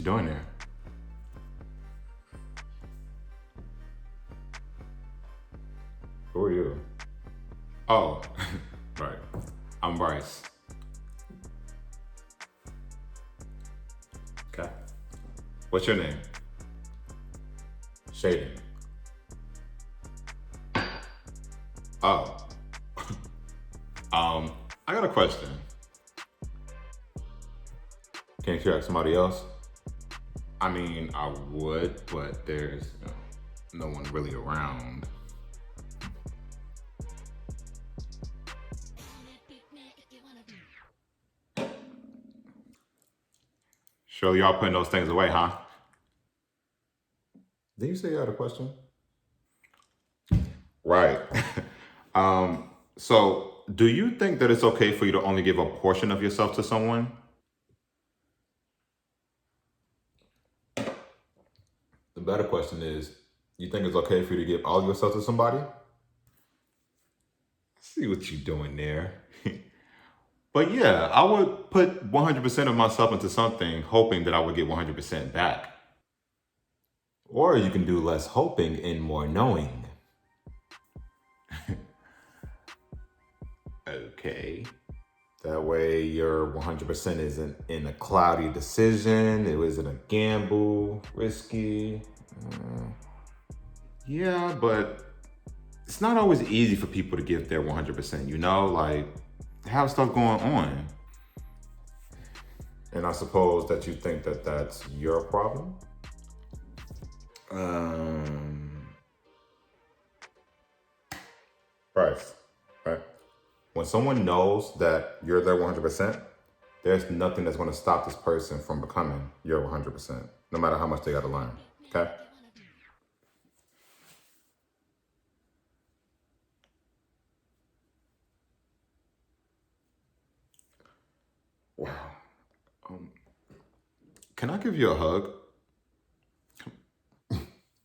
you doing there? Who are you? Oh, right. I'm Bryce. Okay. What's your name? Shaden. Oh. I got a question. Can't you ask somebody else? I mean, I would, but there's no one really around. Surely y'all putting those things away, huh? Did you say you had a question? Right. So do you think that it's okay for you to only give a portion of yourself to someone? The better question is, you think it's okay for you to give all yourself to somebody? See what you're doing there. But yeah, I would put 100% of myself into something, hoping that I would get 100% back. Or you can do less hoping and more knowing. Okay. That way your 100% isn't in a cloudy decision. It wasn't a gamble, risky. Yeah, but it's not always easy for people to give their 100%, like have stuff going on. And I suppose that you think that that's your problem? Bryce, right? When someone knows that you're their 100%, there's nothing that's going to stop this person from becoming your 100%, no matter how much they got to learn, okay? Wow. Can I give you a hug?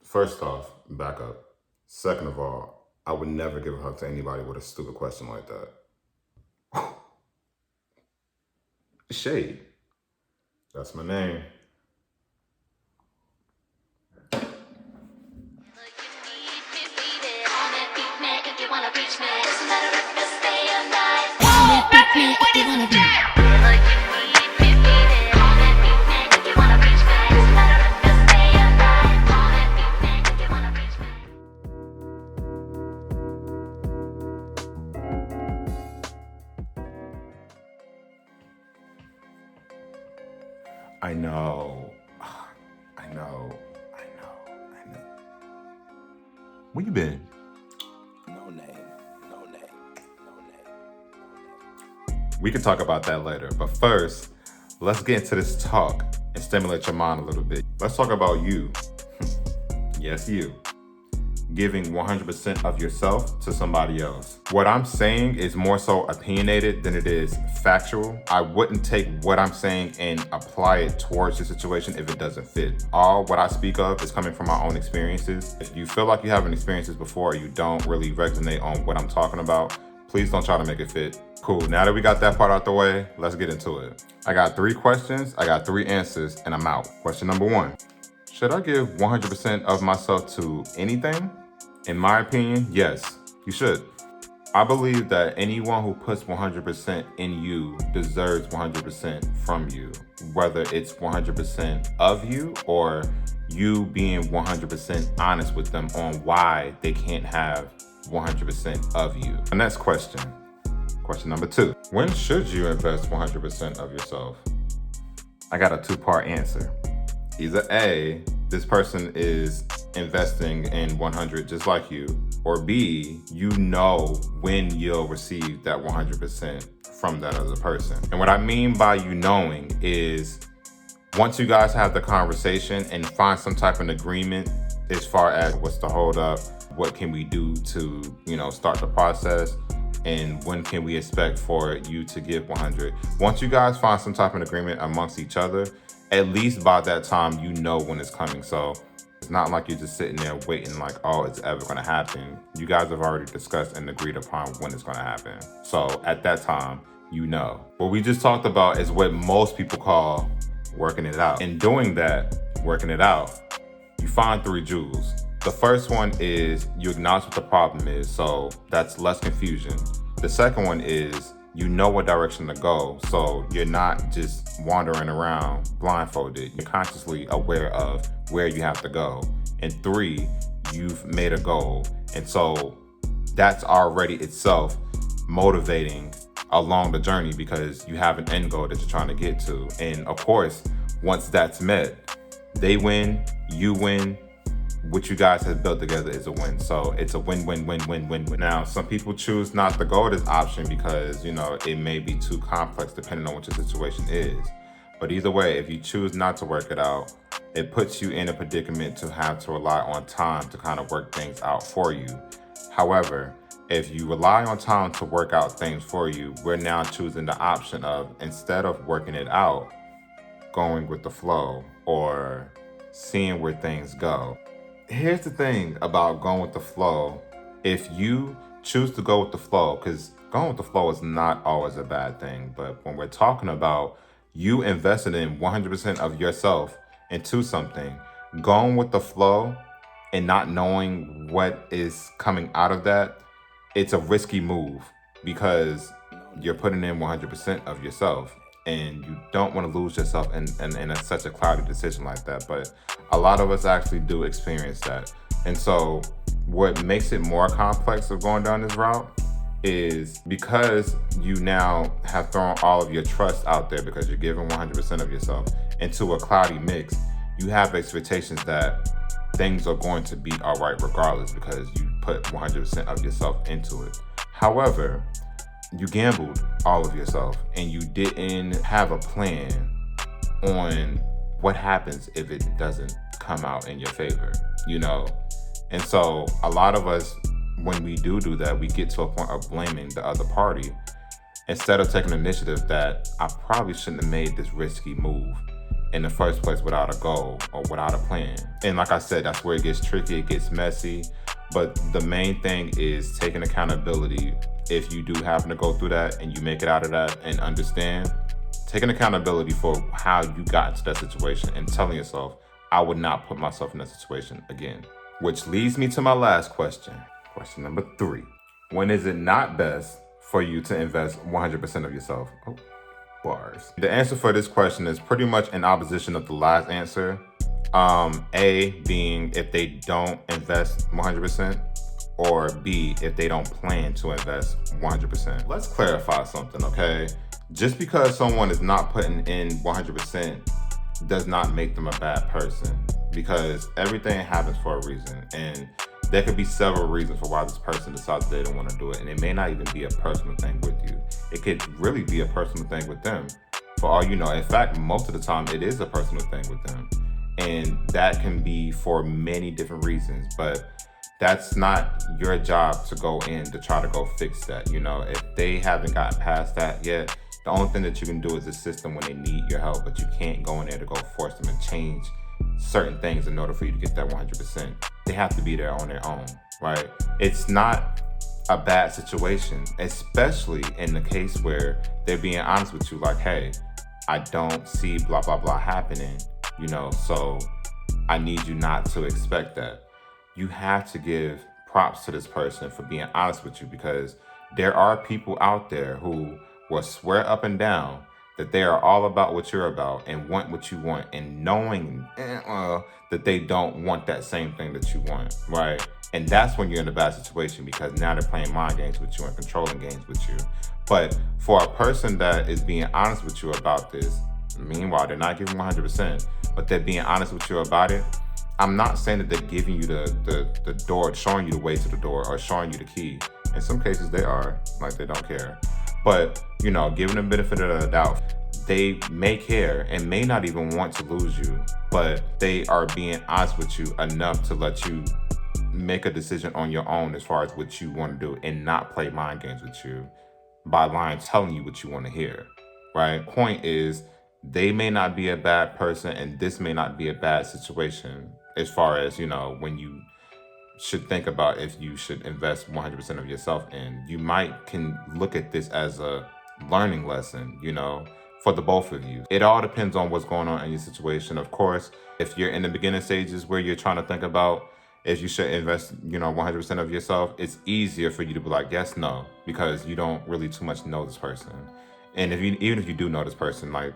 First off, back up. Second of all, I would never give a hug to anybody with a stupid question like that. Shade. That's my name. I know. I know. Where you been? No name. We can talk about that later. But first, let's get into this talk and stimulate your mind a little bit. Let's talk about you. Yes, you. Giving 100% of yourself to somebody else. What I'm saying is more so opinionated than it is factual. I wouldn't take what I'm saying and apply it towards the situation if it doesn't fit. All what I speak of is coming from my own experiences. If you feel like you haven't experienced this before or you don't really resonate on what I'm talking about, please don't try to make it fit. Cool, now that we got that part out the way, let's get into it. I got 3 questions, I got 3 answers, and I'm out. Question number 1. Should I give 100% of myself to anything? In my opinion, yes, you should. I believe that anyone who puts 100% in you deserves 100% from you, whether it's 100% of you or you being 100% honest with them on why they can't have 100% of you. The next question. Question number 2. When should you invest 100% of yourself? I got a 2-part answer. Either A, this person is investing in 100 just like you, or B, you know when you'll receive that 100% from that other person. And what I mean by you knowing is once you guys have the conversation and find some type of agreement as far as what's the hold up, what can we do to, start the process, and when can we expect for you to give 100. Once you guys find some type of agreement amongst each other, at least by that time, you know when it's coming. So it's not like you're just sitting there waiting like, oh, it's ever gonna happen. You guys have already discussed and agreed upon when it's gonna happen. So at that time, you know. What we just talked about is what most people call working it out. In doing that, working it out, you find 3 jewels. The first one is you acknowledge what the problem is, so that's less confusion. The second one is you know what direction to go, so you're not just wandering around blindfolded. You're consciously aware of where you have to go. And 3, you've made a goal. And so that's already itself motivating along the journey because you have an end goal that you're trying to get to. And of course, once that's met, they win, you win, what you guys have built together is a win. So it's a win-win-win-win-win. Now, some people choose not to go this option because, it may be too complex depending on what your situation is. But either way, if you choose not to work it out, it puts you in a predicament to have to rely on time to kind of work things out for you. However, if you rely on time to work out things for you, we're now choosing the option of, instead of working it out, going with the flow or seeing where things go. Here's the thing about going with the flow. If you choose to go with the flow, because going with the flow is not always a bad thing, but when we're talking about you investing in 100% of yourself into something, going with the flow and not knowing what is coming out of that, it's a risky move because you're putting in 100% of yourself. And you don't want to lose yourself in such a cloudy decision like that. But a lot of us actually do experience that. And so what makes it more complex of going down this route is because you now have thrown all of your trust out there because you're giving 100% of yourself into a cloudy mix, you have expectations that things are going to be all right regardless because you put 100% of yourself into it. However, you gambled all of yourself and you didn't have a plan on what happens if it doesn't come out in your favor, And so a lot of us, when we do that, we get to a point of blaming the other party instead of taking initiative that I probably shouldn't have made this risky move in the first place without a goal or without a plan. And like I said, that's where it gets tricky, it gets messy. But the main thing is taking accountability. If you do happen to go through that and you make it out of that and understand, taking accountability for how you got into that situation and telling yourself, I would not put myself in that situation again. Which leads me to my last question. Question number 3. When is it not best for you to invest 100% of yourself? Oh, bars. The answer for this question is pretty much in opposition of the last answer. A being if they don't invest 100%, or B if they don't plan to invest 100%. Let's clarify something, okay? Just because someone is not putting in 100% does not make them a bad person, because everything happens for a reason, and there could be several reasons for why this person decides they don't want to do it, and it may not even be a personal thing with you. It could really be a personal thing with them, for all you know. In fact, most of the time it is a personal thing with them, and that can be for many different reasons, but that's not your job to go in to try to go fix that. If they haven't gotten past that yet, the only thing that you can do is assist them when they need your help, but you can't go in there to go force them and change certain things in order for you to get that 100%. They have to be there on their own, right? It's not a bad situation, especially in the case where they're being honest with you, like, hey, I don't see blah, blah, blah happening, so I need you not to expect that. You have to give props to this person for being honest with you, because there are people out there who will swear up and down that they are all about what you're about and want what you want, and knowing that they don't want that same thing that you want, right? And that's when you're in a bad situation, because now they're playing mind games with you and controlling games with you. But for a person that is being honest with you about this, meanwhile, they're not giving 100%, but they're being honest with you about it, I'm not saying that they're giving you the door, showing you the way to the door, or showing you the key. In some cases they are, like they don't care. But, giving them benefit of the doubt, they may care and may not even want to lose you, but they are being honest with you enough to let you make a decision on your own as far as what you want to do, and not play mind games with you by lying, telling you what you want to hear, right? Point is, they may not be a bad person, and this may not be a bad situation as far as, when you should think about if you should invest 100% of yourself in. You can look at this as a learning lesson, for the both of you. It all depends on what's going on in your situation. Of course, if you're in the beginning stages where you're trying to think about if you should invest, 100% of yourself, it's easier for you to be like, yes, no, because you don't really too much know this person. And even if you do know this person, like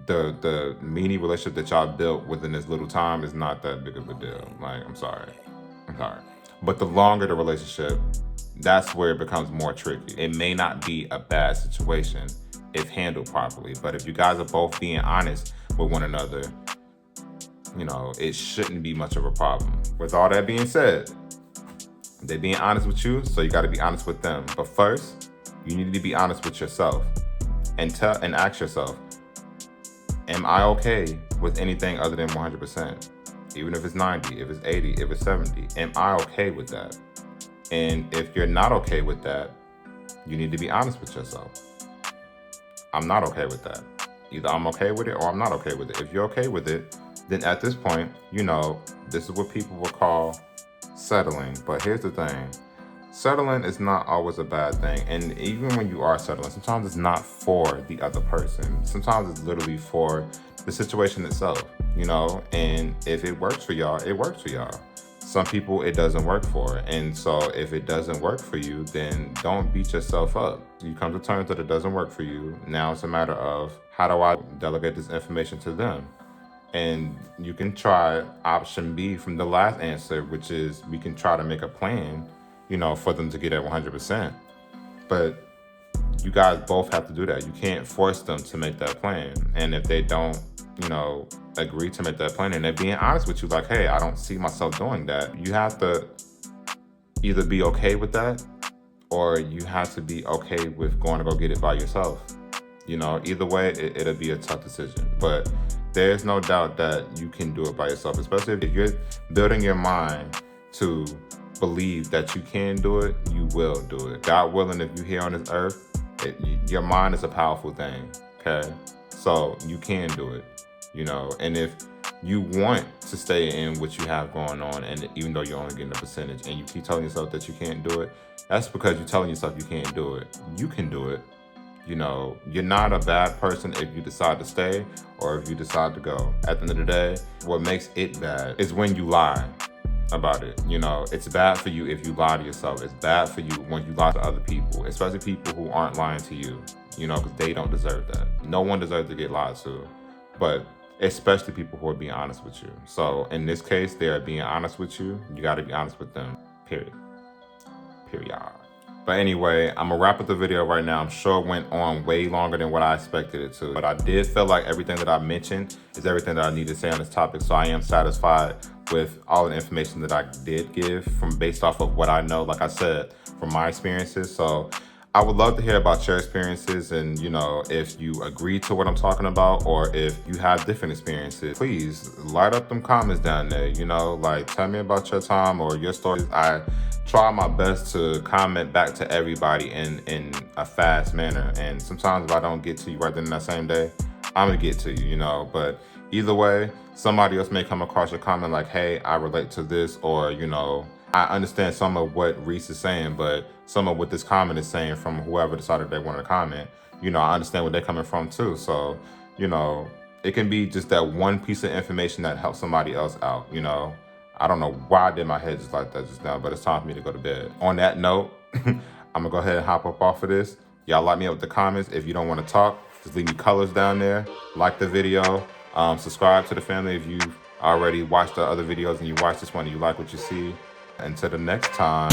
the mini relationship that y'all built within this little time is not that big of a deal. Like, I'm sorry. But the longer the relationship, that's where it becomes more tricky. It may not be a bad situation if handled properly, but if you guys are both being honest with one another, it shouldn't be much of a problem. With all that being said, they're being honest with you, so you got to be honest with them. But first, you need to be honest with yourself and ask yourself, am I okay with anything other than 100%? Even if it's 90, if it's 80, if it's 70, am I okay with that? And if you're not okay with that, you need to be honest with yourself. I'm not okay with that. Either I'm okay with it or I'm not okay with it. If you're okay with it, then at this point, this is what people will call settling. But here's the thing. Settling is not always a bad thing. And even when you are settling, sometimes it's not for the other person. Sometimes it's literally for the situation itself, and if it works for y'all, it works for y'all. Some people it doesn't work for. And so if it doesn't work for you, then don't beat yourself up. You come to terms that it doesn't work for you. Now it's a matter of, how do I delegate this information to them? And you can try option B from the last answer, which is we can try to make a plan, for them to get at 100%. But you guys both have to do that. You can't force them to make that plan. And if they don't, agree to make that plan and they're being honest with you, like, hey, I don't see myself doing that, you have to either be okay with that or you have to be okay with going to go get it by yourself. Either way, it'll be a tough decision. But there's no doubt that you can do it by yourself, especially if you're building your mind to believe that you can do it, you will do it. God willing, if you're here on this earth, your mind is a powerful thing, okay? So you can do it, and if you want to stay in what you have going on, and even though you're only getting a percentage and you keep telling yourself that you can't do it, that's because you're telling yourself you can't do it. You can do it. You're not a bad person if you decide to stay or if you decide to go. At the end of the day, what makes it bad is when you lie about it. It's bad for you if you lie to yourself. It's bad for you when you lie to other people, especially people who aren't lying to you, because they don't deserve that. No one deserves to get lied to, but especially people who are being honest with you. So in this case, they are being honest with you. You got to be honest with them, period. But anyway, I'm gonna wrap up the video right now. I'm sure it went on way longer than what I expected it to, but I did feel like everything that I mentioned is everything that I need to say on this topic. So I am satisfied with all the information that I did give based off of what I know, like I said, from my experiences. So I would love to hear about your experiences and, if you agree to what I'm talking about or if you have different experiences, please light up them comments down there, tell me about your time or your stories. I try my best to comment back to everybody in a fast manner. And sometimes if I don't get to you right then that same day, I'm gonna get to you, but either way, somebody else may come across your comment like, hey, I relate to this, or, I understand some of what Reese is saying, but some of what this comment is saying from whoever decided they wanted to comment, I understand where they're coming from too. So, it can be just that one piece of information that helps somebody else out, I don't know why I did my head just like that just now, but it's time for me to go to bed. On that note, I'm gonna go ahead and hop up off of this. Y'all like me up with the comments. If you don't want to talk, just leave me colors down there. Like the video, subscribe to the family if you've already watched the other videos and you watch this one and you like what you see. Until the next time.